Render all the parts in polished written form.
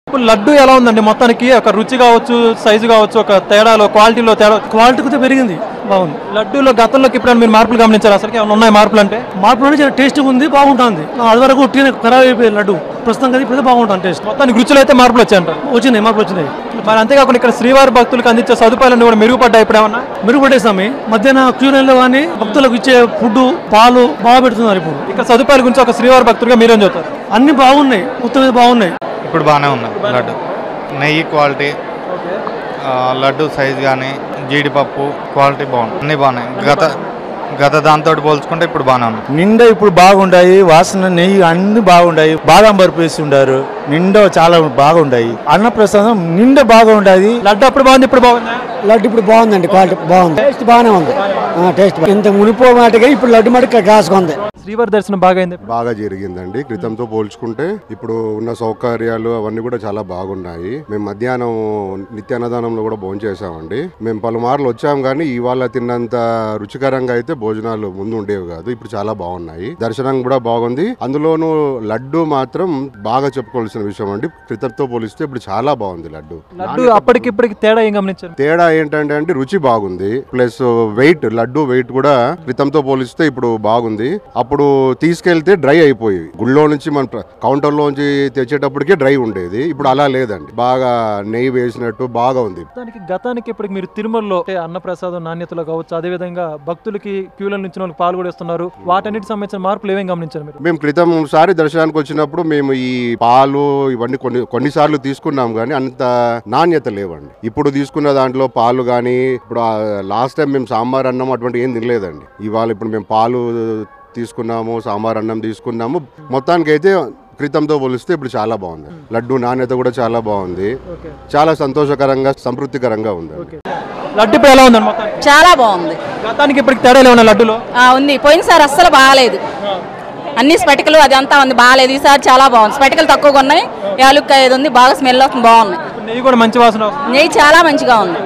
ఇప్పుడు లడ్డు ఎలా ఉందండి మొత్తానికి? ఒక రుచి కావచ్చు, సైజు కావచ్చు, ఒక తేడాలో క్వాలిటీలో క్వాలిటీ కొంచెం పెరిగింది, బాగుంది. లడ్డూలో గతంలోకి ఇప్పుడు మీరు మార్పులు గమనించారు? అసలు ఏమైనా ఉన్నాయి మార్పులు? అంటే మార్పులు అంటే టేస్ట్ ఉంది, బాగుంటుంది. అది వరకు ఖరాబ్ అయిపోయింది లడ్డు, ప్రస్తుతం కదా ఇప్పుడు బాగుంటుంది టేస్ట్. మొత్తానికి రుచులు అయితే మార్పులు వచ్చాయంటారు? వచ్చినాయి, మార్పులు వచ్చినాయి. మరి అంతేకాకుండా ఇక్కడ శ్రీవారి భక్తులకు అందించే సదుపాయాలన్నీ కూడా మెరుగుపడ్డాయి. ఇప్పుడు ఏమన్నా మెరుగుపడ్డాయి స్వామి. మధ్యాహ్న క్యూ లైన్లో కానీ భక్తులకు ఇచ్చే ఫుడ్, పాలు బాగా పెడుతున్నారు. ఇప్పుడు ఇక్కడ సదుపాయాల గురించి ఒక శ్రీవారి భక్తులుగా మీరేం చెప్తారు? అన్ని బాగున్నాయి, మొత్తం మీద బాగున్నాయి. ఇప్పుడు బాగానే ఉంది లడ్డు. నెయ్యి క్వాలిటీ, లడ్డు సైజ్ కానీ, జీడిపప్పు క్వాలిటీ బాగుంది, అన్నీ బాగున్నాయి. గత దాంతో పోల్చుకుంటే ఇప్పుడు బాగానే ఉంది. నిండా ఇప్పుడు బాగుంటాయి, వాసన నెయ్యి అన్ని బాగుంటాయి. బాదం బర్ఫీ వేసి ఉండారు, నిండా చాలా బాగుంటాయి. అన్నప్రసాదం నిండా బాగుంటాయి. లడ్డు అప్పుడు బాగుంది, ఇప్పుడు బాగుంది. లడ్డు ఇప్పుడు బాగుందండి, క్వాలిటీ బాగుంది, టేస్ట్ బాగానే ఉంది. టేస్ట్ ఇంత మునిపో మాటగా ఇప్పుడు లడ్డు మటుకు గ్యాస్గా ఉంది. శ్రీవారి దర్శనం బాగా జరిగిందండి. క్రితంతో పోల్చుకుంటే ఇప్పుడు ఉన్న సౌకర్యాలు అవన్నీ కూడా చాలా బాగున్నాయి. మేము మధ్యాహ్నం నిత్య అన్నదానంలో కూడా భోజనం చేసామండి. మేము పలుమార్లు వచ్చాం కానీ ఇవాళ తిన్నంత రుచికరంగా అయితే భోజనాలు ముందు ఉండేవి కాదు. ఇప్పుడు చాలా బాగున్నాయి, దర్శనం కూడా బాగుంది. అందులోనూ లడ్డు మాత్రం బాగా చెప్పుకోవాల్సిన విషయం అండి. క్రితంతో పోలిస్తే ఇప్పుడు చాలా బాగుంది లడ్డు. అప్పటికిప్పటికి తేడా ఏం గమనించారు? తేడా ఏంటంటే రుచి బాగుంది, ప్లస్ వెయిట్, లడ్డు వెయిట్ కూడా క్రితంతో పోలిస్తే ఇప్పుడు బాగుంది. అప్పుడు తీసుకెళ్తే డ్రై అయిపోయి గుళ్ళో నుంచి మన కౌంటర్ లోంచి తెచ్చేటప్పటికే డ్రై ఉండేది, ఇప్పుడు అలా లేదండి. బాగా నెయ్యి వేసినట్టు బాగా ఉంది. గతానికి ఇప్పటికి మీరు తిరుమలలో అన్నప్రసాదం నాణ్యతలో కావచ్చు, అదే విధంగా భక్తులకి క్యూల నుంచి వాళ్ళకి పాలు కూడా ఇస్తున్నారు. వాటన్నిటికి సంబంధించిన మార్పులు ఏమేమి గమనించారు మీరు? మేము క్రితం సారి దర్శనానికి వచ్చినప్పుడు మేము ఈ పాలు ఇవన్నీ కొన్నిసార్లు తీసుకున్నాం కానీ అంత నాణ్యత లేవండి. ఇప్పుడు తీసుకున్న దాంట్లో పాలు కానీ, ఇప్పుడు లాస్ట్ టైం మేము సాంబార్ అన్నం అటువంటి ఏం తినలేదండి. ఇవాళ ఇప్పుడు మేము పాలు తీసుకున్నాము, సాంబార్ అన్నం తీసుకున్నాము. మొత్తానికి అయితే క్రితంతో పోలిస్తే ఇప్పుడు చాలా బాగుంది. లడ్డు నాణ్యత కూడా చాలా బాగుంది, చాలా సంతోషకరంగా, సంతృప్తికరంగా ఉంది. లడ్డు ఇప్పుడు ఎలా ఉంది? చాలా బాగుంది. గతానికి ఇప్పటికి తేడా ఏమన్నా లడ్డులో? ఉంది, పోయినసారి అస్సలు బాగాలేదు. అన్ని స్పటికలు అది అంతా ఉంది, బాగాలేదు. ఈసారి చాలా బాగుంది. స్పటికలు తక్కువగా ఉన్నాయి, యాలుక్కాయ ఉంది, బాగా స్మెల్ వస్తుంది, బాగున్నాయి. నెయ్యి కూడా మంచి వాసన, నెయ్యి చాలా మంచిగా ఉంది.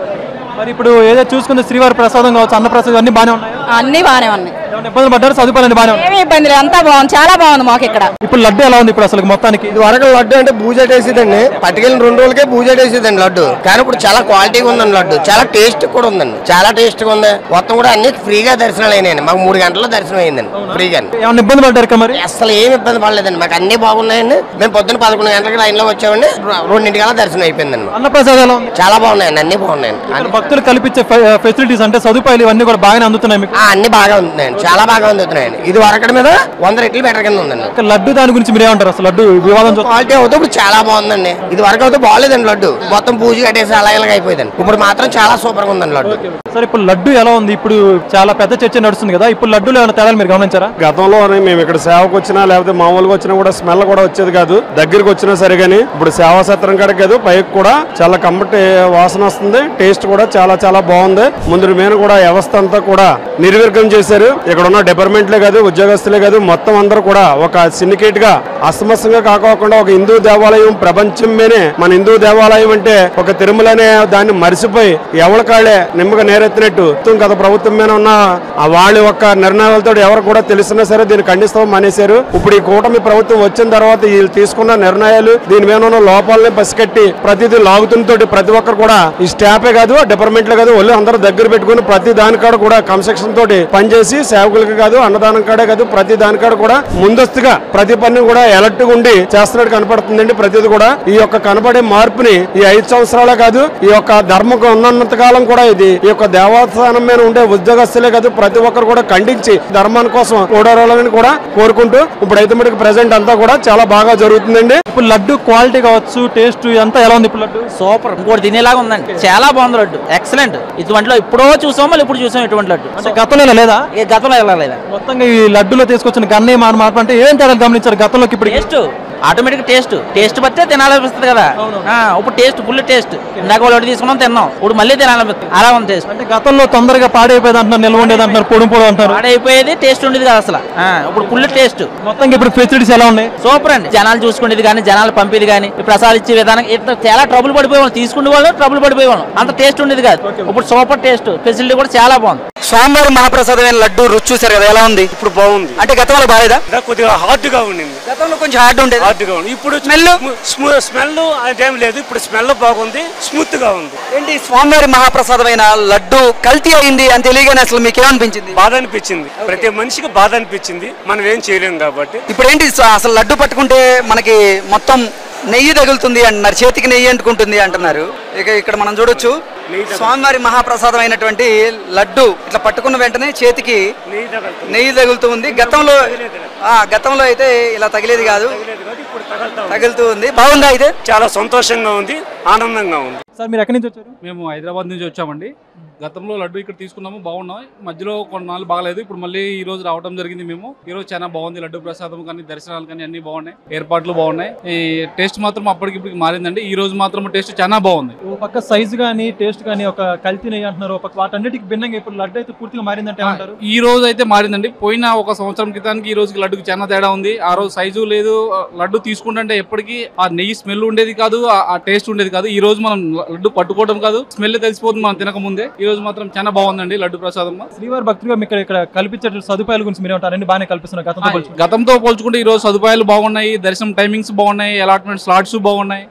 మరి ఇప్పుడు ఏదో చూసుకుంటే శ్రీవారి ప్రసాదం కావచ్చు, అన్న ప్రసాదం అన్ని బాగానే ఉన్నాయి. అన్ని బాగానే ఉన్నాయి. ఇబ్బందులు పడ్డారు? సదుపాయాలు బాగానే ఉన్నాయి, ఏమి ఇబ్బంది లేదు, అంతా బాగుంది, చాలా బాగుంది మాకు ఇక్కడ. ఇప్పుడు లడ్డు ఎలా ఉంది ఇప్పుడు అసలు మొత్తానికి? ఇది వరకు లడ్డు అంటే పూజ వేసేదండి, పట్టుకెళ్ళిన 2 రోజులకే పూజ వేసేదండి లడ్డు. కానీ ఇప్పుడు చాలా క్వాలిటీగా ఉందండి లడ్డు, చాలా టేస్ట్ కూడా ఉందండి, చాలా టేస్ట్ గా ఉంది. మొత్తం కూడా అన్ని ఫ్రీగా దర్శనాలు అయినాయండి. మాకు 3 గంటల్లో దర్శనం అయిందండి ఫ్రీగా. ఏమన్నా ఇబ్బంది పడ్డారు మరి? అసలు ఏమి ఇబ్బంది పడలేదండి, మాకు అన్ని బాగున్నాయండి. మేము పొద్దున్న 11 గంటలకు లైన్ లో వచ్చామండి, 2:00 దర్శనం అయిపోయిందండి. అన్న ప్రసాదాలు చాలా బాగున్నాయండి, అన్ని బాగున్నాయండి. భక్తులు కల్పించే ఫెసిలిటీస్ అంటే సదుపాయాలు ఇవన్నీ కూడా బాగానే అందుతున్నాయి మీకు? అన్ని బాగా ఉంటున్నాయండి, చాలా బాగా అందుతున్నాయండి. ఇది వరకటి మీద 100 రెట్లు బెటర్ కింద ఉందండి. లడ్డు దాని గురించి మీరు ఏమంటారు? అసలు లడ్డు వివాదం క్వాలిటీ అవుతే ఇప్పుడు చాలా బాగుందండి. ఇది వరకు అయితే బాగాలేదండి లడ్డు, మొత్తం పూజ కట్టేసి అలా ఇలాగ అయిపోయిందండి. ఇప్పుడు మాత్రం చాలా సూపర్ గా ఉందండి లడ్డు. సరే, ఇప్పుడు లడ్డు ఎలా ఉంది? ఇప్పుడు చాలా పెద్ద చర్చ నడుస్తుంది కదా, ఇప్పుడు లడ్డూలో ఏమైనా తేడాలు మీరు గమనించారా? గతంలో మేము ఇక్కడ సేవకు వచ్చినా లేకపోతే మామూలుగా వచ్చినా కూడా స్మెల్ కూడా వచ్చేది కాదు, దగ్గరికి వచ్చినా సరే. కానీ ఇప్పుడు సేవా సత్రం కాడ కాదు, పైకి కూడా చాలా కమ్మటి వాసన వస్తుంది. టేస్ట్ కూడా చాలా చాలా బాగుంది. ముందు మీద కూడా వ్యవస్థ అంతా కూడా నిర్వీర్యం చేశారు. ఇక్కడ ఉన్న డిపార్ట్మెంట్లే కాదు, ఉద్యోగస్తులే కాదు, మొత్తం అందరూ కూడా ఒక సిండికేట్ గా అస్తమస్తంగా కాకోకుండా ఒక హిందూ దేవాలయం ప్రపంచం మీదే మన హిందూ దేవాలయం అంటే ఒక తిరుమల అనే దాన్ని మరిసిపోయి ఎవరి కాళ్ళే నిమ్మగా నేరెత్తినట్టు గత ప్రభుత్వం మీద ఉన్న వాళ్ళ యొక్క నిర్ణయాలతో ఎవరు కూడా తెలిసినా సరే దీన్ని ఖండిస్తాం మానేశారు. ఇప్పుడు ఈ కూటమి ప్రభుత్వం వచ్చిన తర్వాత వీళ్ళు తీసుకున్న నిర్ణయాలు, దీని మీద ఉన్న లోపాలని పసికట్టి ప్రతిదీ లాగుతుంతో ప్రతి ఒక్కరు కూడా ఈ స్టాఫే కాదు, డిపార్ట్మెంట్లే కాదు, వాళ్ళు అందరూ దగ్గర పెట్టుకుని ప్రతి దానికాడ కూడా కన్స్ట్రక్షన్ తోటి పనిచేసి సేవకులకి కాదు, అన్నదానం కాడే కాదు, ప్రతి దానికాడ కూడా ముందస్తుగా ప్రతి పని కూడా అలర్ట్ గా ఉండి చేస్తున్నట్టు కనపడుతుందండి. ప్రతిది కూడా ఈ యొక్క కనపడే మార్పుని ఈ 5 సంవత్సరాలే కాదు, ఈ యొక్క ధర్మం ఉన్నంత కాలం కూడా ఇది ఈ యొక్క దేవస్థానం మీద ఉండే ఉద్యోగస్తులే కాదు, ప్రతి ఒక్కరు కూడా ఖండించి ధర్మాని కోసం ఓడారాలని కూడా కోరుకుంటూ ఇప్పుడైతే మనకి ప్రెసెంట్ అంతా కూడా చాలా బాగా జరుగుతుందండి. ఇప్పుడు లడ్డు క్వాలిటీ కావచ్చు, టేస్ట్ అంతా ఎలా ఉంది? ఇప్పుడు లడ్డు సూపర్, ఇంకోటి తినేలాగా ఉందండి, చాలా బాగుంది లడ్డు, ఎక్సలెంట్. ఇటువంటిలో ఇప్పుడో చూసాం, మళ్ళీ ఇప్పుడు చూసాం ఇటువంటి లడ్డు. గతంలో లేదా? గతంలో వెళ్ళలేదా? మొత్తంగా ఈ లడ్డులో తీసుకొచ్చిన గన్నయ్య మార్పు అంటే ఏం తేడా గమనించారు గతంలోకి ఇప్పుడు? టేస్ట్ ఆటోమేటిక్ టేస్ట్ బట్టే తినాలనిపిస్తుంది కదా. ఇప్పుడు టేస్ట్ ఫుల్ టేస్ట్. ఇందాక వాళ్ళు తీసుకున్నాం, తిన్నాం, ఇప్పుడు మళ్ళీ తినాలనిపిస్తుంది, అలా ఉంది టేస్ట్. అంటే గతంలో తొందరగా పాడైపోయేది అంటున్నారు, నిల్వ ఉండేది అంటున్నారు, పొడి అంటారు. పాడైపోయేది, టేస్ట్ ఉండేది కదా అసలు. ఇప్పుడు ఫుల్ టేస్ట్. మొత్తం ఇప్పుడు ఫెసిలిటీస్ ఎలా ఉన్నాయి? సూపర్ అండి. జనాలు చూసుకునేది కానీ, జనాలు పంపేది కానీ, ప్రసాదం ఇచ్చే విధానం చాలా ట్రబుల్ పడిపోయేవాళ్ళం, తీసుకునే వాళ్ళు ట్రబుల్ పడిపోయేవాళ్ళం, అంత టేస్ట్ ఉండేది కాదు. ఇప్పుడు సూపర్ టేస్ట్, ఫెసిలిటీ కూడా చాలా బాగుంది. స్వామివారి మహాప్రసాదమైన లడ్డు రుచి చూసారు కదా, ఎలా ఉంది? ఇప్పుడు బాగుంది. అంటే గతంలో బాలేదా? కొద్దిగా హార్డ్ గా ఉండింది. గతంలో కొంచెం హార్డ్ ఉండేది. హార్డ్ గా ఉంది. ఇప్పుడు స్మెల్ అదేం లేదు. ఇప్పుడు స్మెల్ బాగుంది, స్మూత్ గా ఉంది. ఏంటి స్వామివారి మహాప్రసాదమైన లడ్డు కల్తీ అయింది అని తెలియగానే అసలు మీకు ఏమనిపించింది? బాధ అనిపించింది. ప్రతి మనిషికి బాధ అనిపించింది. మనం ఏం చేయలేము కాబట్టి. ఇప్పుడు ఏంటి అసలు లడ్డు పట్టుకుంటే మనకి మొత్తం నెయ్యి తగులుతుంది అంటున్నారు, చేతికి నెయ్యి అంటుకుంటుంది అంటున్నారు. ఇక ఇక్కడ మనం చూడొచ్చు స్వామివారి మహాప్రసాదం అయినటువంటి లడ్డు ఇట్లా పట్టుకున్న వెంటనే చేతికి నెయ్యి తగులుతూ ఉంది. గతంలో అయితే ఇలా తగిలేది కాదు, తగులుతూ ఉంది. బాగుందా? అయితే చాలా సంతోషంగా ఉంది, ఆనందంగా ఉంది. సార్ మీరు ఎక్కడి నుంచి వచ్చారు? మేము హైదరాబాద్ నుంచి వచ్చామండి. గతంలో లడ్డు ఇక్కడ తీసుకున్నాము, బాగున్నాయి. మధ్యలో కొన్నాళ్ళు బాగలేదు, ఇప్పుడు మళ్ళీ ఈ రోజు రావడం జరిగింది. మేము ఈ రోజు చాలా బాగుంది. లడ్డు ప్రసాదం కానీ దర్శనాలు కానీ అన్ని బాగున్నాయి, ఏర్పాట్లు బాగున్నాయి. ఈ టేస్ట్ మాత్రం అప్పటికిప్పటికి మారిందండి. ఈ రోజు మాత్రం టేస్ట్ చాలా బాగుంది. ఒక పక్క సైజు కానీ టేస్ట్ కానీ ఒక కల్తీ నెయ్యి అంటున్నారు, ఒక వాటన్నిటికి భిన్నంగా ఇప్పుడు లడ్డు అయితే పూర్తిగా మారిందంటే అంటారు. ఈ రోజు అయితే మారిందండి. పోయిన ఒక సంవత్సరం క్రితానికి ఈ రోజుకి లడ్డుకి చాలా తేడా ఉంది. ఆ రోజు సైజు లేదు, లడ్డు తీసుకుంటే ఎప్పటికీ ఆ నెయ్యి స్మెల్ ఉండేది కాదు, ఆ టేస్ట్ ఉండేది కాదు. ఈ రోజు మనం లడ్డు పట్టుకోవడం కాదు, స్మెల్ తెలిసిపోతుంది మనం తినక ముందే. ఈ రోజు మాత్రం చాలా బాగుందండి లడ్డు ప్రసాదం. శ్రీవారి భక్తులుగా మీకు ఇక్కడ కల్పించే సదుపాయాల గురించి మీరు ఏమంటారు? బాగానే కల్పిస్తున్నారు. గతంతో పోల్చుకుంటే ఈ రోజు సదుపాయాలు బాగున్నాయి, దర్శనం టైమింగ్స్ బాగున్నాయి, అలాట్మెంట్ స్లాట్స్ బాగున్నాయి,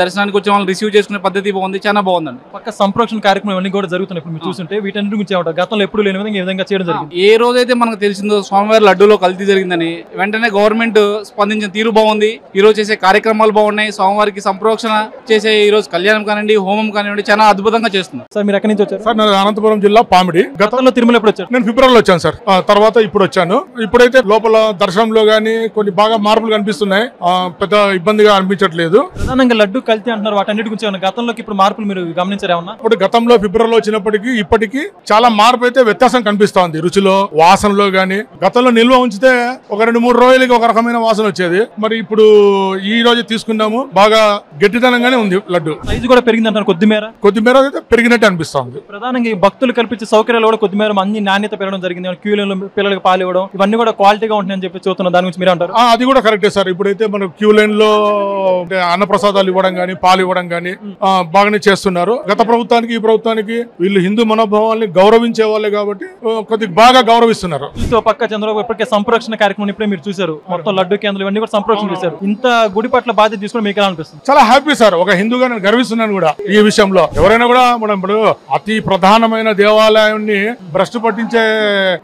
దర్శనానికి వచ్చే వాళ్ళని రిసీవ్ చేసుకునే పద్ధతి బాగుంది, చాలా బాగుందండి. పక్క సంప్రోక్షణ కార్యక్రమం అన్ని కూడా జరుగుతున్నాయి. ఇప్పుడు మీరు చూస్తుంటే వీటన్నిటి గురించి ఏమంటారు? గతంలో ఎప్పుడు లేని విధంగా ఈ విధంగా చేయడం జరిగింది. ఏ రోజైతే మనకు తెలిసిందో స్వామివారి లడ్డూలో కల్తీ జరిగిందని వెంటనే గవర్నమెంట్ స్పందించిన తీరు బాగుంది. ఈ రోజు చేసే కార్యక్రమాలు బాగున్నాయి. స్వామివారికి సంప్రోక్షణ చేసే ఈ రోజు కళ్యాణం కానివ్వండి, హోమం కానివ్వండి, చాలా అద్భుతంగా చేస్తున్నారు. సార్ మీరు ఎక్కడి నుంచి వచ్చారు? సార్ నేను అనంతపురం జిల్లా పామిడి. గతంలో తిరుమల ఎప్పుడు వచ్చారు? నేను ఫిబ్రవరిలో వచ్చాను సార్. తర్వాత ఇప్పుడు వచ్చాను. ఇప్పుడైతే లోపల దర్శనంలో గానీ కొన్ని బాగా మార్పులు కనిపిస్తున్నాయి, పెద్ద ఇబ్బందిగా అనిపించట్లేదు. ప్రధానంగా లడ్డు కల్తీ అంటున్నారు, వాటన్నిటి గురించి గతంలోకి ఇప్పుడు మార్పులు మీరు గమనించారు ఏమన్నా? ఇప్పుడు గతంలో ఫిబ్రవరిలో వచ్చినప్పటికీ ఇప్పటికీ చాలా మార్పు అయితే వ్యత్యాసం కనిపిస్తోంది. రుచిలో, వాసనలో గానీ. గతంలో నిల్వ ఉంచితే ఒక 2-3 రోజులకి ఒక రకమైన వాసన వచ్చేది. మరి ఇప్పుడు ఈ రోజు తీసుకున్నాము, బాగా గట్టిదనంగానే ఉంది లడ్డు. సైజు కూడా పెరిగింది అంటారు, కొద్దిమేర అయితే పెరిగినట్టు అనిపిస్తుంది. ప్రధానంగా ఈ భక్తులు కల్పించే సౌకర్యాలు కూడా కొద్దిమేర అన్ని నాణ్యత పెరగడం జరిగింది. క్యూలలో పిల్లలకు పాలు ఇవ్వడం ఇవన్నీ కూడా క్వాలిటీగా ఉంటాయని చెప్పి చూస్తున్నారు. దాని గురించి మీరు అంటారు? అది కూడా కరెక్టే సార్. ఇప్పుడైతే మనం క్యూ లైన్ లో అన్నప్రసాదాలు ఇవ్వడం గానీ, పాలు ఇవ్వడం గానీ బాగానే చేస్తున్నారు. గత ప్రభుత్వానికి ఈ ప్రభుత్వానికి వీళ్ళు హిందూ మనోభావాల్ని గౌరవించే వాళ్ళే కాబట్టి కొద్దిగా బాగా గౌరవిస్తున్నారు. పక్క చంద్రబాబు ఇప్పటికే సంప్రోక్షణ కార్యక్రమం ఇప్పుడే మీరు చూసారు, మొత్తం లడ్డు కేంద్రం ఇవన్నీ కూడా సంప్రోక్షణ చేశారు. ఇంత గుడి పట్ల బాధ్యత తీసుకుని మీకు ఎలా అనిపిస్తుంది? చాలా హ్యాపీ సార్. ఒక హిందూగా నేను గర్విస్తున్నాను కూడా ఈ విషయంలో. ఎవరైనా కూడా మనం ఇప్పుడు అతి ప్రధానమైన దేవాలయాన్ని భ్రష్టు పట్టించే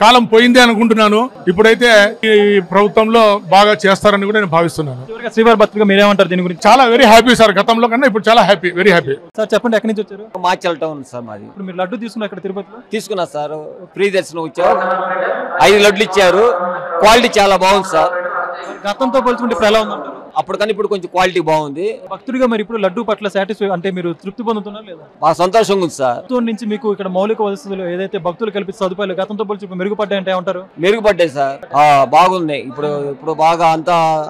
కాలం పోయింది అనుకుంటున్నాను. ఇప్పుడైతే ఈ ప్రభుత్వంలో బాగా చేస్తారని కూడా నేను భావిస్తున్నాను. శ్రీవారి భక్తులుగా మీరేమంటారు దీని గురించి? చాలా వెరీ హ్యాపీ సార్. గతంలో కన్నా ఇప్పుడు చాలా హ్యాపీ, వెరీ హ్యాపీ. సార్ చెప్పండి, ఎక్కడి నుంచి వచ్చారు? మాచల్ టౌన్ సార్ మాది. ఇప్పుడు మీరు లడ్డు తీసుకున్నారు ఇక్కడ తిరుపతిలో? తీసుకున్నా సార్, ఫ్రీ దర్శనం వచ్చారు, 5 లడ్లు ఇచ్చారు. క్వాలిటీ చాలా బాగుంది సార్. గతంతో పోల్చుకుంటే ఇప్పుడు ఎలా ఉందంటారు? అప్పటికన్నా ఇప్పుడు కొంచెం క్వాలిటీ బాగుంది. భక్తుడిగా మరి ఇప్పుడు లడ్డు పట్ల సాటిస్ఫై అంటే మీరు తృప్తి పొందుతున్నారు లేదా? బాగా సంతోషంగా ఉంది సార్. ప్రభుత్వం నుంచి మీకు ఇక్కడ మౌలిక వసతులు ఏదైతే భక్తులు కల్పించే సదుపాయాలు గతంతో పోల్చి ఇప్పుడు మెరుగుపడ్డాయంటే ఏమంటారు? మెరుగుపడ్డాయి సార్, బాగున్నాయి. ఇప్పుడు బాగా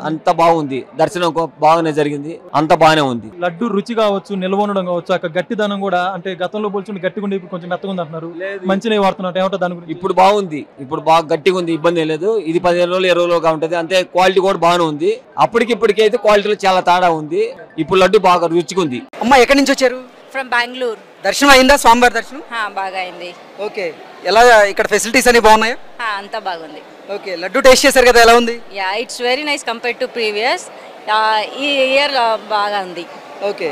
అంత బాగుంది. దర్శనం బాగానే జరిగింది, అంత బాగానే ఉంది. లడ్డు రుచి కావచ్చు, నిల్వ ఉండడం కావచ్చు, అక్కడ గట్టిదనం కూడా అంటే గతంలో పోల్చుకుంటే గట్టిగా ఉండి ఇప్పుడు కొంచెం మెత్తగా ఉంది అంటున్నారు. మంచిగా వాడుతున్నారు ఏమంటారు దాని గురించి? ఇప్పుడు బాగుంది, ఇప్పుడు బాగా గట్టిగా ఉంది, ఇబ్బంది లేదు. ఇది 15 రోజులు 20 రోజులుగా ఉంటుంది అంతే. క్వాలిటీ కూడా బాగానే ఉంది. అప్పటికిప్పటికైతే క్వాలిటీలో చాలా తేడా ఉంది. ఇప్పుడు లడ్డు బాగా రుచిగా ఉంది. అమ్మ ఎక్కడి నుంచి వచ్చారు? ఫ్రమ్ బెంగళూరు. దర్శనం అయిందా? స్వామివారి దర్శనం బాగా అయింది. ఓకే, ఎలా ఇక్కడ ఫెసిలిటీస్ అన్ని బాగున్నాయా? అంతా బాగుంది. ఓకే, లడ్డు టేస్ట్ చేశారు కదా, ఎలా ఉంది? It's very nice compared to previous. ఈ ఇయర్ బాగా ఉంది. ఓకే,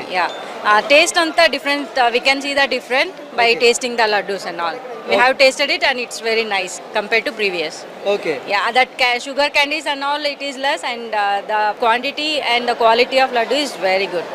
టేస్ట్ అంతా different. We can see the different by tasting the laddus and all. We have tasted it and it's very nice compared to previous. Okay. That sugar candies and all, it is less, and the quantity and the quality of laddu is very good.